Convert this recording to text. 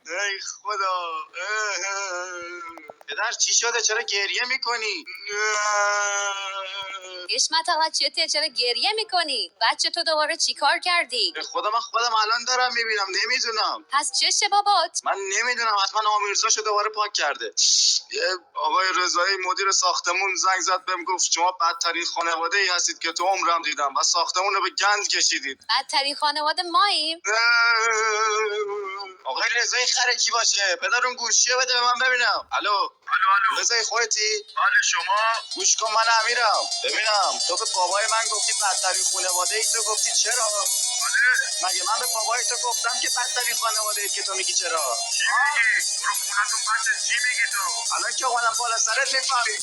ای خدا. پدر چی شده؟ چرا گریه میکنی؟ حشمت آقا چرا گریه میکنی؟ بچه تو دوباره چی کار کردی؟ به خدا من خودم الان دارم میبینم، نمیدونم. پس چشه بابات؟ من نمیدونم، حتما آمیرزاشو دوباره پاک کرده. یه آقای رضایی مدیر ساختمون زنگ زد بهم گفت شما بدترین خانواده ای هستید که تو عمرم دیدم و ساختمون رو به گند کشیدید. بدترین خانواده ماییم؟ آقای رضایی خره کی باشه؟ پدر اون گوشیه بده به من ببینم. الو رضایی خودتی؟ بله شما. گوش کن، من امیرم. ببینم تو به بابای من گفتی بدترین خانواده ای، تو گفتی چرا؟ بله. مگه من به بابای تو گفتم که بدترین خانواده ای که تو میگی چرا؟ چی میگی؟ برو خونتون بچه، چی میگی تو؟ الان که اومدم بالا سرت میفهمی.